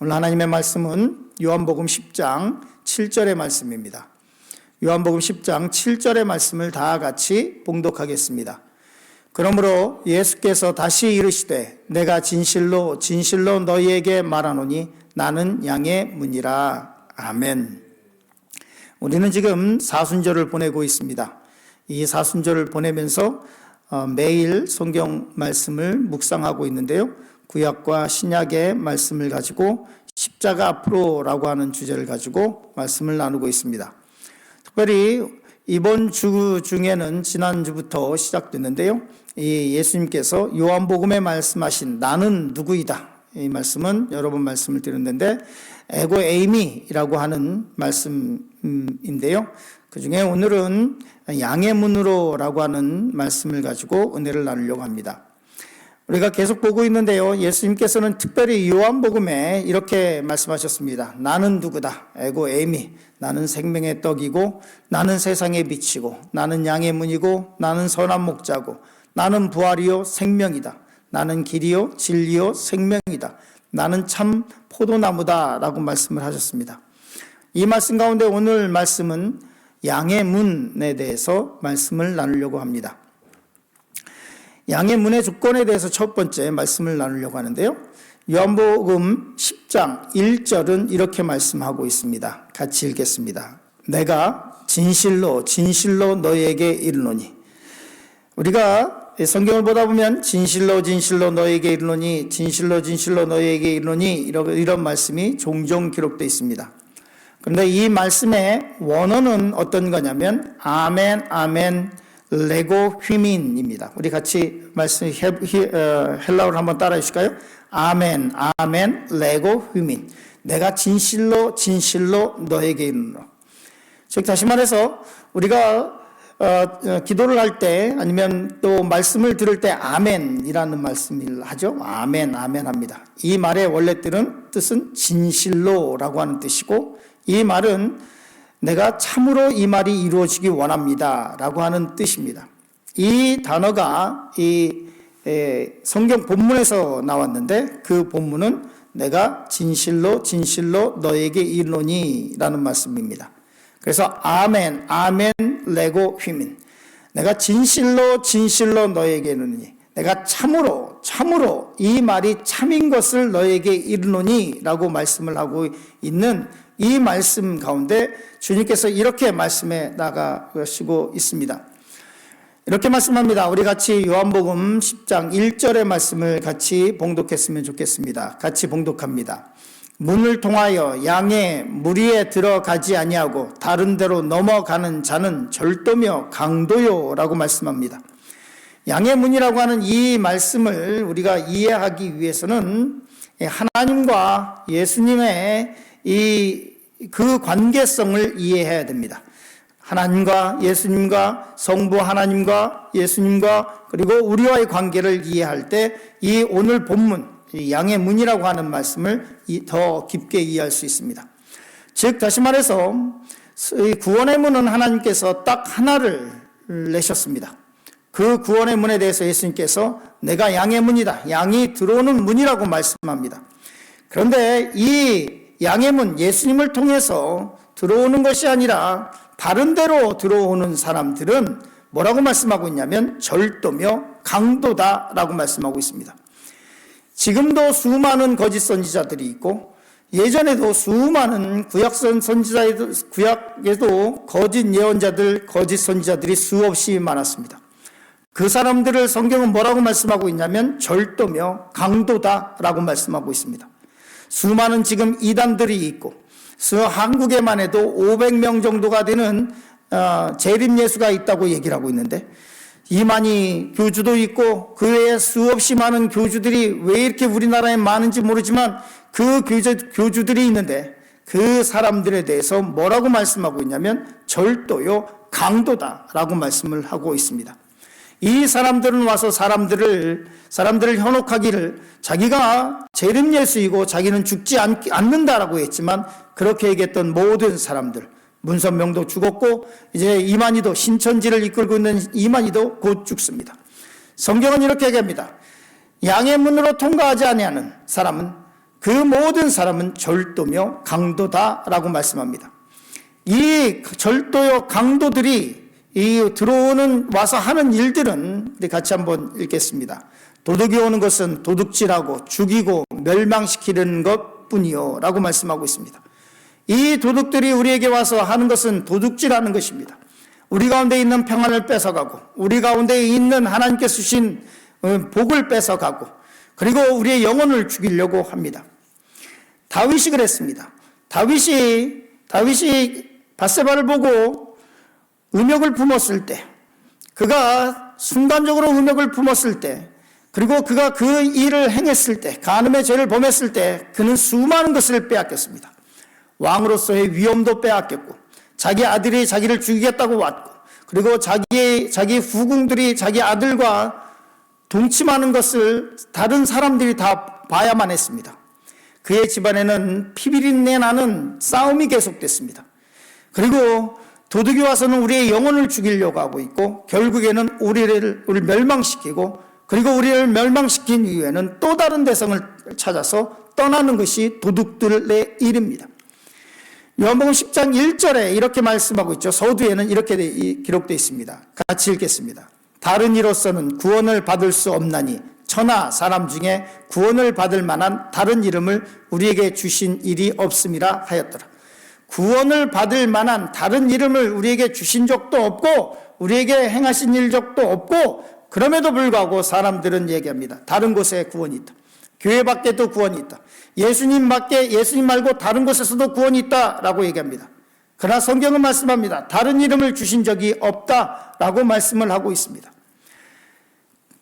오늘 하나님의 말씀은 요한복음 10장 7절의 말씀입니다. 요한복음 10장 7절의 말씀을 다 같이 봉독하겠습니다. 그러므로 예수께서 다시 이르시되 내가 진실로 진실로 너희에게 말하노니 나는 양의 문이라. 아멘. 우리는 지금 사순절을 보내고 있습니다. 이 사순절을 보내면서 매일 성경 말씀을 묵상하고 있는데요. 구약과 신약의 말씀을 가지고 십자가 앞으로라고 하는 주제를 가지고 말씀을 나누고 있습니다. 특별히 이번 주 중에는 지난주부터 시작됐는데요. 이 예수님께서 요한복음에 말씀하신 나는 누구이다. 이 말씀은 여러 번 말씀을 드렸는데 에고 에이미라고 하는 말씀인데요. 그 중에 오늘은 양의 문으로라고 하는 말씀을 가지고 은혜를 나누려고 합니다. 우리가 계속 보고 있는데요. 예수님께서는 특별히 요한복음에 이렇게 말씀하셨습니다. 나는 누구다. 에고 에이미. 나는 생명의 떡이고 나는 세상의 빛이고 나는 양의 문이고 나는 선한 목자고 나는 부활이요 생명이다. 나는 길이요 진리요 생명이다. 나는 참 포도나무다 라고 말씀을 하셨습니다. 이 말씀 가운데 오늘 말씀은 양의 문에 대해서 말씀을 나누려고 합니다. 양의 문의 조건에 대해서 첫 번째 말씀을 나누려고 하는데요. 요한복음 10장 1절은 이렇게 말씀하고 있습니다. 같이 읽겠습니다. 내가 진실로 진실로 너희에게 이르노니. 우리가 성경을 보다 보면 진실로 진실로 너희에게 이르노니 진실로 진실로 너희에게 이르노니 이런 말씀이 종종 기록되어 있습니다. 그런데 이 말씀의 원어는 어떤 거냐면 아멘 아멘 레고 휘민입니다. 우리 같이 말씀 헬라어를 한번 따라해 주실까요? 아멘 아멘 레고 휘민. 내가 진실로 진실로 너에게 이르노. 즉 다시 말해서 우리가 기도를 할 때 아니면 또 말씀을 들을 때 아멘이라는 말씀을 하죠. 아멘 아멘 합니다. 이 말의 원래 뜻은 진실로라고 하는 뜻이고 이 말은 내가 참으로 이 말이 이루어지기 원합니다 라고 하는 뜻입니다. 이 단어가 이 성경 본문에서 나왔는데 그 본문은 내가 진실로 진실로 너에게 이르노니 라는 말씀입니다. 그래서 아멘 아멘 레고 휘민. 내가 진실로 진실로 너에게 이르노니 내가 참으로 참으로 이 말이 참인 것을 너에게 이르노니 라고 말씀을 하고 있는 이 말씀 가운데 주님께서 이렇게 말씀해 나가시고 있습니다. 이렇게 말씀합니다. 우리 같이 요한복음 10장 1절의 말씀을 같이 봉독했으면 좋겠습니다. 같이 봉독합니다. 문을 통하여 양의 무리에 들어가지 아니하고 다른 데로 넘어가는 자는 절도며 강도요 라고 말씀합니다. 양의 문이라고 하는 이 말씀을 우리가 이해하기 위해서는 하나님과 예수님의 그 관계성을 이해해야 됩니다. 하나님과 예수님과 성부 하나님과 예수님과 그리고 우리와의 관계를 이해할 때 이 오늘 본문 양의 문이라고 하는 말씀을 더 깊게 이해할 수 있습니다. 즉 다시 말해서 구원의 문은 하나님께서 딱 하나를 내셨습니다. 그 구원의 문에 대해서 예수님께서 내가 양의 문이다. 양이 들어오는 문이라고 말씀합니다. 그런데 이 양의 문, 예수님을 통해서 들어오는 것이 아니라 다른 데로 들어오는 사람들은 뭐라고 말씀하고 있냐면 절도며 강도다라고 말씀하고 있습니다. 지금도 수많은 거짓 선지자들이 있고 예전에도 수많은 구약에도 거짓 예언자들, 거짓 선지자들이 수없이 많았습니다. 그 사람들을 성경은 뭐라고 말씀하고 있냐면 절도며 강도다라고 말씀하고 있습니다. 수많은 지금 이단들이 있고 한국에만 해도 500명 정도가 되는 재림 예수가 있다고 얘기를 하고 있는데 이만희 교주도 있고 그 외에 수없이 많은 교주들이 왜 이렇게 우리나라에 많은지 모르지만 그 교주들이 있는데 그 사람들에 대해서 뭐라고 말씀하고 있냐면 절도요 강도다라고 말씀을 하고 있습니다. 이 사람들은 와서 사람들을 현혹하기를 자기가 재림 예수이고 자기는 죽지 않는다라고 했지만 그렇게 얘기했던 모든 사람들 문선명도 죽었고 이제 이만희도 신천지를 이끌고 있는 이만희도 곧 죽습니다. 성경은 이렇게 얘기합니다. 양의 문으로 통과하지 아니하는 사람은 그 모든 사람은 절도며 강도다라고 말씀합니다. 이 절도요 강도들이 이 와서 하는 일들은 우리 같이 한번 읽겠습니다. 도둑이 오는 것은 도둑질하고 죽이고 멸망시키는 것뿐이요 라고 말씀하고 있습니다. 이 도둑들이 우리에게 와서 하는 것은 도둑질하는 것입니다. 우리 가운데 있는 평안을 뺏어가고 우리 가운데 있는 하나님께서 주신 복을 뺏어가고 그리고 우리의 영혼을 죽이려고 합니다. 다윗이 그랬습니다. 다윗이 밧세바를 보고 음욕을 품었을 때, 그가 순간적으로 음욕을 품었을 때, 그리고 그가 그 일을 행했을 때, 간음의 죄를 범했을 때 그는 수많은 것을 빼앗겼습니다. 왕으로서의 위엄도 빼앗겼고 자기 아들이 자기를 죽이겠다고 왔고 그리고 자기 후궁들이 자기 아들과 동침하는 것을 다른 사람들이 다 봐야만 했습니다. 그의 집안에는 피비린내 나는 싸움이 계속됐습니다. 그리고 도둑이 와서는 우리의 영혼을 죽이려고 하고 있고 결국에는 우리를 멸망시키고 그리고 우리를 멸망시킨 이후에는 또 다른 대상을 찾아서 떠나는 것이 도둑들의 일입니다. 요한복음 10장 1절에 이렇게 말씀하고 있죠. 서두에는 이렇게 기록되어 있습니다. 같이 읽겠습니다. 다른 이로서는 구원을 받을 수 없나니 천하 사람 중에 구원을 받을 만한 다른 이름을 우리에게 주신 일이 없음이라 하였더라. 구원을 받을 만한 다른 이름을 우리에게 주신 적도 없고 우리에게 행하신 일적도 없고 그럼에도 불구하고 사람들은 얘기합니다. 다른 곳에 구원이 있다. 교회 밖에도 구원이 있다. 예수님 말고 다른 곳에서도 구원이 있다라고 얘기합니다. 그러나 성경은 말씀합니다. 다른 이름을 주신 적이 없다라고 말씀을 하고 있습니다.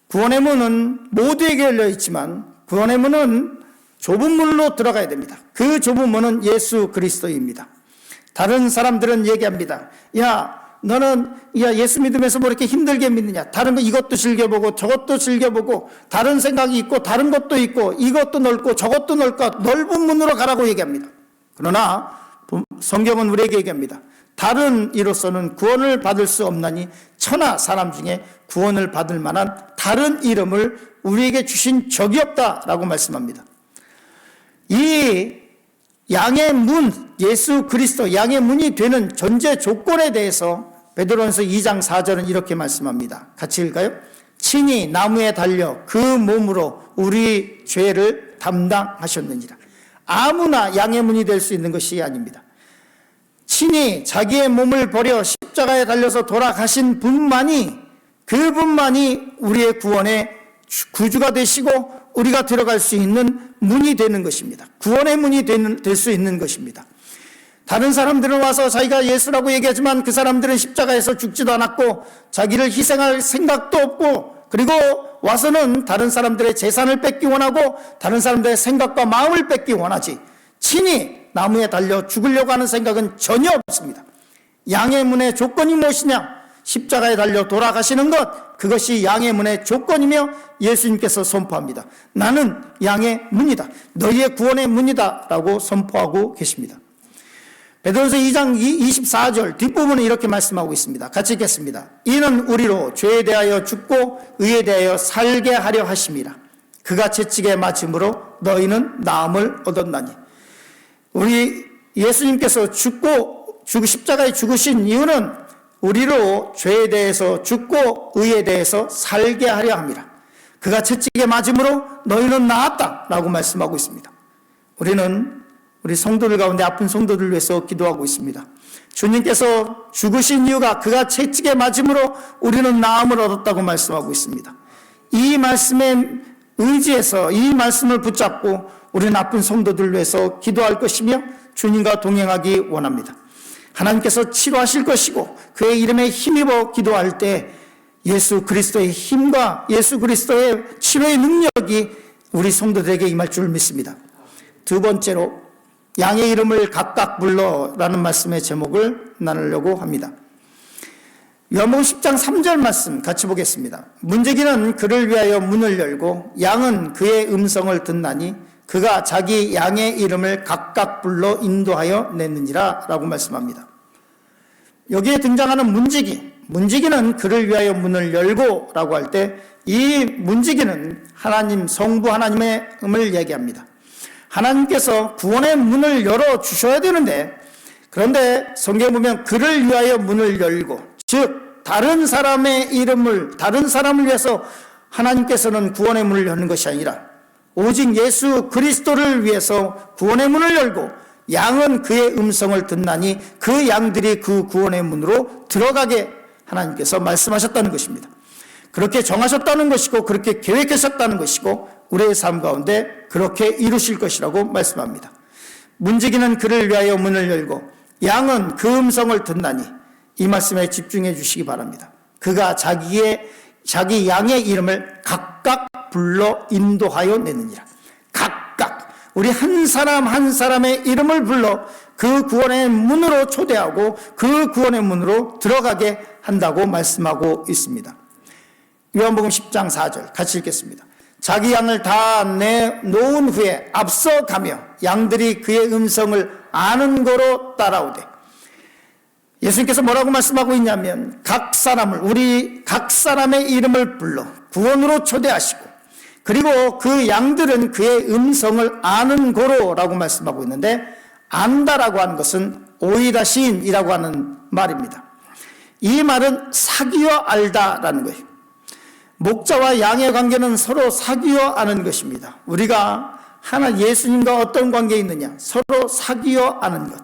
구원의 문은 모두에게 열려 있지만 구원의 문은 좁은 문으로 들어가야 됩니다. 그 좁은 문은 예수 그리스도입니다. 다른 사람들은 얘기합니다. 너는 예수 믿으면서 뭐 이렇게 힘들게 믿느냐? 다른 거 이것도 즐겨보고 저것도 즐겨보고 다른 생각이 있고 다른 것도 있고 이것도 넓고 저것도 넓고 넓은 문으로 가라고 얘기합니다. 그러나 성경은 우리에게 얘기합니다. 다른 이로서는 구원을 받을 수 없나니 천하 사람 중에 구원을 받을 만한 다른 이름을 우리에게 주신 적이 없다라고 말씀합니다. 이 양의 문, 예수 그리스도 양의 문이 되는 전제 조건에 대해서 베드로전서 2장 4절은 이렇게 말씀합니다. 같이 읽을까요? 친히 나무에 달려 그 몸으로 우리 죄를 담당하셨느니라. 아무나 양의 문이 될 수 있는 것이 아닙니다. 친히 자기의 몸을 버려 십자가에 달려서 돌아가신 그분만이 우리의 구원의 구주가 되시고 우리가 들어갈 수 있는 문이 되는 것입니다. 구원의 문이 될 수 있는 것입니다. 다른 사람들은 와서 자기가 예수라고 얘기하지만 그 사람들은 십자가에서 죽지도 않았고 자기를 희생할 생각도 없고 그리고 와서는 다른 사람들의 재산을 뺏기 원하고 다른 사람들의 생각과 마음을 뺏기 원하지 친히 나무에 달려 죽으려고 하는 생각은 전혀 없습니다. 양의 문의 조건이 무엇이냐? 십자가에 달려 돌아가시는 것, 그것이 양의 문의 조건이며 예수님께서 선포합니다. 나는 양의 문이다. 너희의 구원의 문이다 라고 선포하고 계십니다. 베드로전서 2장 24절 뒷부분은 이렇게 말씀하고 있습니다. 같이 읽겠습니다. 이는 우리로 죄에 대하여 죽고 의에 대하여 살게 하려 하심이라. 그가 채찍에 맞음으로 너희는 나음을 얻었나니. 우리 예수님께서 십자가에 죽으신 이유는 우리로 죄에 대해서 죽고 의에 대해서 살게 하려 합니다. 그가 채찍에 맞음으로 너희는 나았다 라고 말씀하고 있습니다. 우리는 우리 성도들 가운데 아픈 성도들을 위해서 기도하고 있습니다. 주님께서 죽으신 이유가 그가 채찍에 맞음으로 우리는 나음을 얻었다고 말씀하고 있습니다. 이 말씀에 의지해서 이 말씀을 붙잡고 우리는 아픈 성도들을 위해서 기도할 것이며 주님과 동행하기 원합니다. 하나님께서 치료하실 것이고 그의 이름에 힘입어 기도할 때 예수 그리스도의 힘과 예수 그리스도의 치료의 능력이 우리 성도들에게 임할 줄 믿습니다. 두 번째로 양의 이름을 각각 불러라는 말씀의 제목을 나누려고 합니다. 요한복음 10장 3절 말씀 같이 보겠습니다. 문지기는 그를 위하여 문을 열고 양은 그의 음성을 듣나니 그가 자기 양의 이름을 각각 불러 인도하여 냈느니라 라고 말씀합니다. 여기에 등장하는 문지기는 그를 위하여 문을 열고 라고 할 때 이 문지기는 하나님 성부 하나님의 음을 얘기합니다. 하나님께서 구원의 문을 열어주셔야 되는데, 그런데 성경에 보면 그를 위하여 문을 열고, 즉 다른 사람의 이름을, 다른 사람을 위해서 하나님께서는 구원의 문을 여는 것이 아니라 오직 예수 그리스도를 위해서 구원의 문을 열고, 양은 그의 음성을 듣나니 그 양들이 그 구원의 문으로 들어가게 하나님께서 말씀하셨다는 것입니다. 그렇게 정하셨다는 것이고, 그렇게 계획하셨다는 것이고, 우리의 삶 가운데 그렇게 이루실 것이라고 말씀합니다. 문지기는 그를 위하여 문을 열고 양은 그 음성을 듣나니, 이 말씀에 집중해 주시기 바랍니다. 그가 자기 양의 이름을 각각 불러 인도하여 내느니라. 각각 우리 한 사람 한 사람의 이름을 불러 그 구원의 문으로 초대하고 그 구원의 문으로 들어가게 한다고 말씀하고 있습니다. 요한복음 10장 4절 같이 읽겠습니다. 자기 양을 다 내놓은 후에 앞서가며 양들이 그의 음성을 아는 거로 따라오되, 예수님께서 뭐라고 말씀하고 있냐면 우리 각 사람의 이름을 불러 구원으로 초대하시고, 그리고 그 양들은 그의 음성을 아는 고로라고 말씀하고 있는데, 안다라고 하는 것은 오이다시인이라고 하는 말입니다. 이 말은 사귀어 알다라는 거예요. 목자와 양의 관계는 서로 사귀어 아는 것입니다. 우리가 예수님과 어떤 관계에 있느냐? 서로 사귀어 아는 것.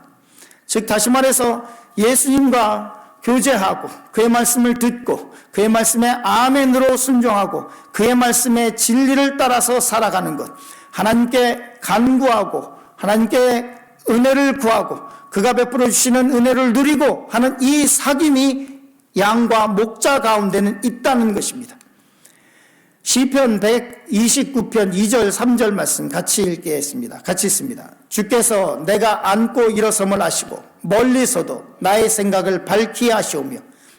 즉 다시 말해서 예수님과 교제하고 그의 말씀을 듣고 그의 말씀에 아멘으로 순종하고 그의 말씀의 진리를 따라서 살아가는 것. 하나님께 간구하고 하나님께 은혜를 구하고 그가 베풀어 주시는 은혜를 누리고 하는 이 사귐이 양과 목자 가운데는 있다는 것입니다. 시편 129편 2절 3절 말씀 같이 읽겠습니다. 같이 있습니다. 주께서 내가 앉고 일어섬을 아시고 멀리서도 나의 생각을 밝히 하시오며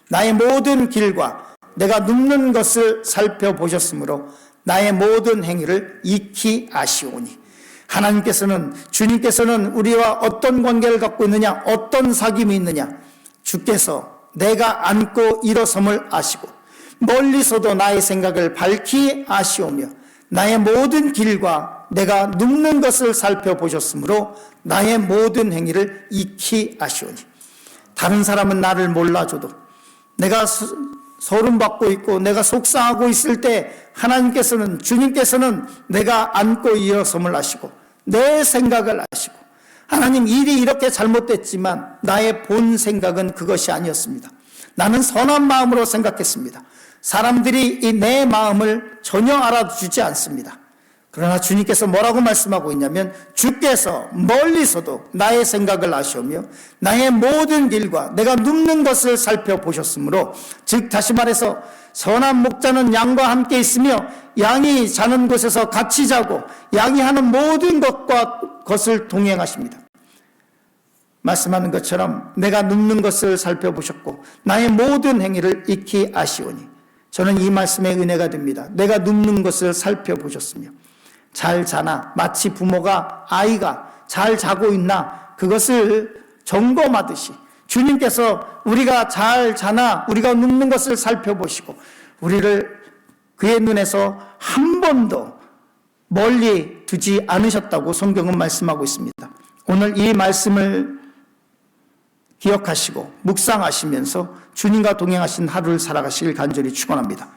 나의 모든 길과 내가 눕는 것을 살펴보셨으므로 나의 모든 행위를 익히 아시오니. 주님께서는 우리와 어떤 관계를 갖고 있느냐, 어떤 사귐이 있느냐? 주께서 내가 앉고 일어섬을 아시고 멀리서도 나의 생각을 밝히 아시오며 나의 모든 길과 내가 눕는 것을 살펴보셨으므로 나의 모든 행위를 익히 아시오니. 다른 사람은 나를 몰라줘도 내가 소름받고 있고 내가 속상하고 있을 때 주님께서는 내가 앉고 일어섬을 아시고 내 생각을 아시고, 하나님 일이 이렇게 잘못됐지만 나의 본 생각은 그것이 아니었습니다. 나는 선한 마음으로 생각했습니다. 사람들이 이 내 마음을 전혀 알아주지 않습니다. 그러나 주님께서 뭐라고 말씀하고 있냐면 주께서 멀리서도 나의 생각을 아시오며 나의 모든 길과 내가 눕는 것을 살펴보셨으므로, 즉 다시 말해서 선한 목자는 양과 함께 있으며 양이 자는 곳에서 같이 자고 양이 하는 모든 것을 동행하십니다. 말씀하는 것처럼 내가 눕는 것을 살펴보셨고 나의 모든 행위를 익히 아시오니. 저는 이 말씀에 은혜가 됩니다. 내가 눕는 것을 살펴보셨으며 잘 자나, 마치 부모가 아이가 잘 자고 있나 그것을 점검하듯이 주님께서 우리가 잘 자나 우리가 눕는 것을 살펴보시고 우리를 그의 눈에서 한 번도 멀리 두지 않으셨다고 성경은 말씀하고 있습니다. 오늘 이 말씀을 기억하시고 묵상하시면서 주님과 동행하신 하루를 살아가시길 간절히 축원합니다.